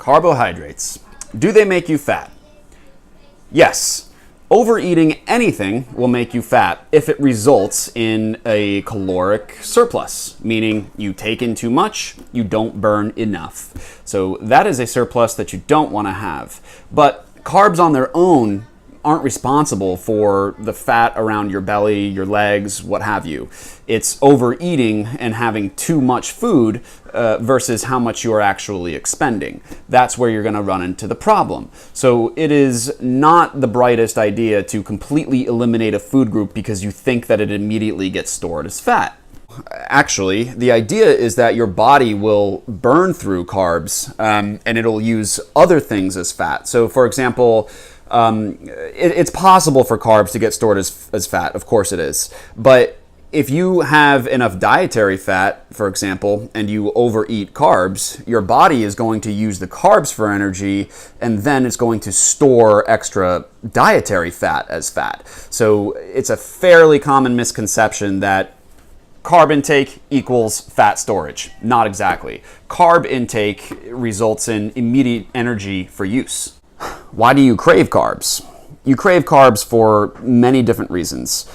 Carbohydrates. Do they make you fat? Yes. Overeating anything will make you fat if it results in a caloric surplus, meaning you take in too much, you don't burn enough. So that is a surplus that you don't want to have. But carbs on their own aren't responsible for the fat around your belly, your legs, what have you. It's overeating and having too much food versus how much you are actually expending. That's where you're going to run into the problem. So it is not the brightest idea to completely eliminate a food group because you think that it immediately gets stored as fat. Actually, the idea is that your body will burn through carbs and it'll use other things as fat. So for example, it's possible for carbs to get stored as fat, of course it is. But if you have enough dietary fat, for example, and you overeat carbs, your body is going to use the carbs for energy, and then it's going to store extra dietary fat as fat. So it's a fairly common misconception that carb intake equals fat storage. Not exactly. Carb intake results in immediate energy for use. Why do you crave carbs? You crave carbs for many different reasons.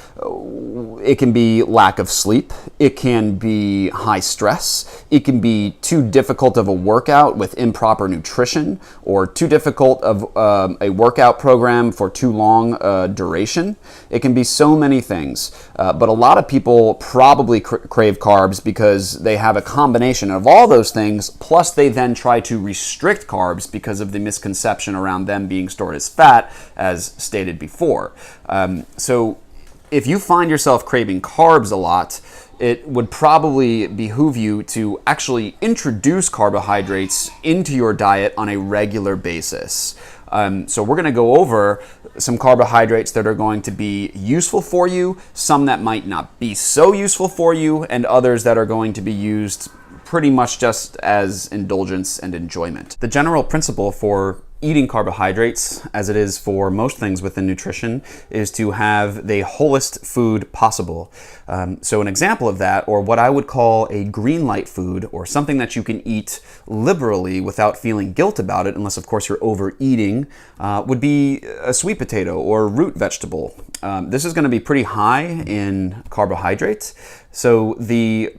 It can be lack of sleep. It can be high stress. It can be too difficult of a workout with improper nutrition, or too difficult of a workout program for too long duration. It can be so many things. But a lot of people probably crave carbs because they have a combination of all those things, plus they then try to restrict carbs because of the misconception around them being stored as fat, as stated before. So if you find yourself craving carbs a lot, it would probably behoove you to actually introduce carbohydrates into your diet on a regular basis. So we're going to go over some carbohydrates that are going to be useful for you, some that might not be so useful for you, and others that are going to be used pretty much just as indulgence and enjoyment. The general principle for eating carbohydrates, as it is for most things within nutrition, is to have the wholest food possible. So an example of that, or what I would call a green light food, or something that you can eat liberally without feeling guilt about it, unless of course you're overeating, would be a sweet potato or root vegetable. This is going to be pretty high in carbohydrates. So the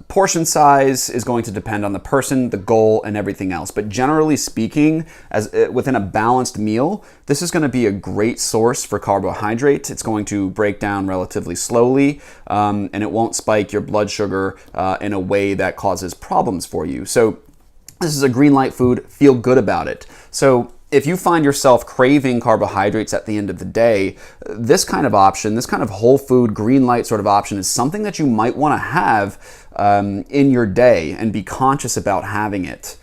portion size is going to depend on the person, the goal, and everything else. But generally speaking, as within a balanced meal, this is going to be a great source for carbohydrate. It's going to break down relatively slowly, and it won't spike your blood sugar in a way that causes problems for you. So this is a green light food. Feel good about it. So if you find yourself craving carbohydrates at the end of the day, this kind of option, this kind of whole food, green light sort of option is something that you might want to have in your day and be conscious about having it.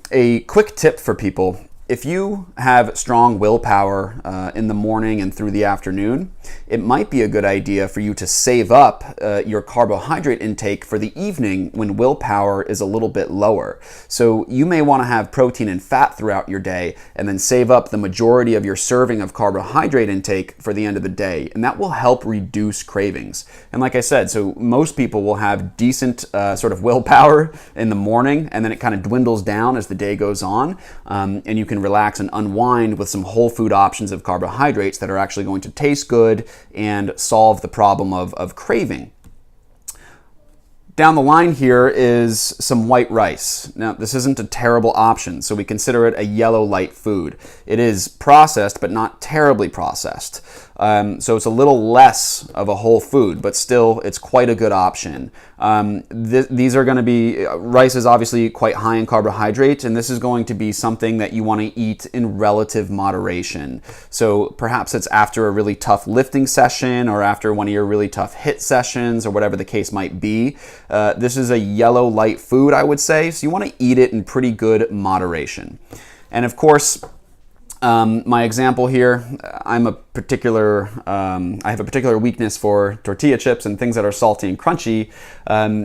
A quick tip for people: if you have strong willpower in the morning and through the afternoon, it might be a good idea for you to save up your carbohydrate intake for the evening when willpower is a little bit lower. So you may want to have protein and fat throughout your day and then save up the majority of your serving of carbohydrate intake for the end of the day, and that will help reduce cravings. And like I said, so most people will have decent sort of willpower in the morning, and then it kind of dwindles down as the day goes on, and you can relax and unwind with some whole food options of carbohydrates that are actually going to taste good and solve the problem of craving. Down the line here is some white rice. Now, this isn't a terrible option, so we consider it a yellow light food. It is processed, but not terribly processed. So it's a little less of a whole food, but still it's quite a good option. These are going to be, rice is obviously quite high in carbohydrates, and this is going to be something that you want to eat in relative moderation. So perhaps it's after a really tough lifting session, or after one of your really tough HIIT sessions, or whatever the case might be. This is a yellow light food, I would say, so you want to eat it in pretty good moderation. And of course, my example here, I have a particular weakness for tortilla chips and things that are salty and crunchy.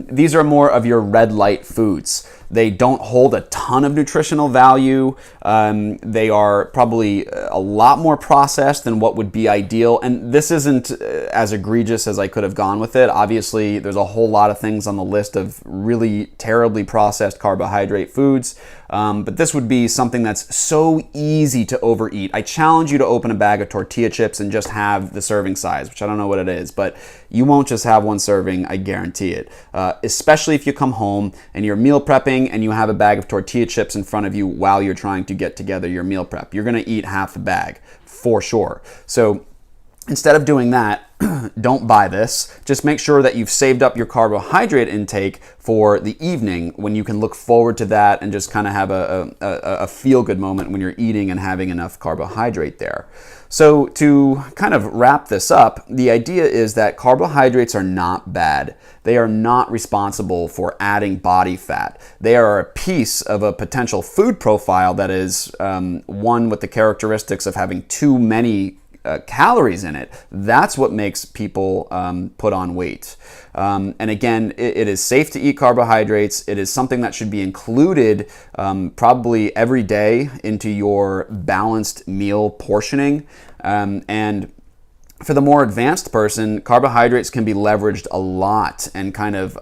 These are more of your red light foods. They don't hold a ton of nutritional value. They are probably a lot more processed than what would be ideal. And this isn't as egregious as I could have gone with it. Obviously, there's a whole lot of things on the list of really terribly processed carbohydrate foods. But this would be something that's so easy to overeat. I challenge you to open a bag of tortilla chips and just have the serving size, which I don't know what it is, but you won't just have one serving, I guarantee it. Especially if you come home and you're meal prepping and you have a bag of tortilla chips in front of you while you're trying to get together your meal prep. You're gonna eat half the bag, for sure. So instead of doing that, don't buy this. Just make sure that you've saved up your carbohydrate intake for the evening when you can look forward to that and just kind of have a feel-good moment when you're eating and having enough carbohydrate there. So to kind of wrap this up, the idea is that carbohydrates are not bad. They are not responsible for adding body fat. They are a piece of a potential food profile that is one with the characteristics of having too many calories in it. That's what makes people put on weight. And again, it is safe to eat carbohydrates. It is something that should be included probably every day into your balanced meal portioning. And for the more advanced person, carbohydrates can be leveraged a lot and kind of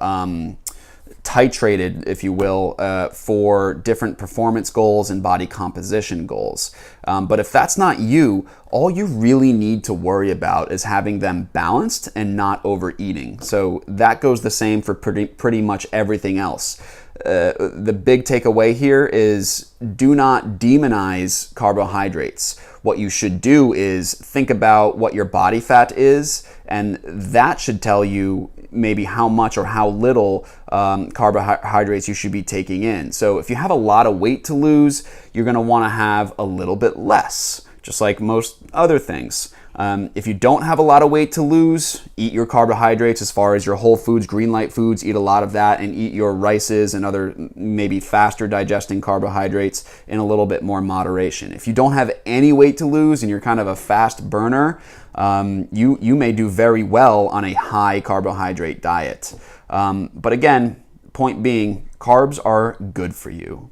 titrated, if you will, for different performance goals and body composition goals. But if that's not you, all you really need to worry about is having them balanced and not overeating. So that goes the same for pretty much everything else. The big takeaway here is do not demonize carbohydrates. What you should do is think about what your body fat is, and that should tell you maybe how much or how little carbohydrates you should be taking in. So if you have a lot of weight to lose, you're going to want to have a little bit less, just like most other things. If you don't have a lot of weight to lose, eat your carbohydrates as far as your whole foods, green light foods, eat a lot of that, and eat your rices and other maybe faster digesting carbohydrates in a little bit more moderation. If you don't have any weight to lose and you're kind of a fast burner, you may do very well on a high carbohydrate diet. But again, point being, carbs are good for you.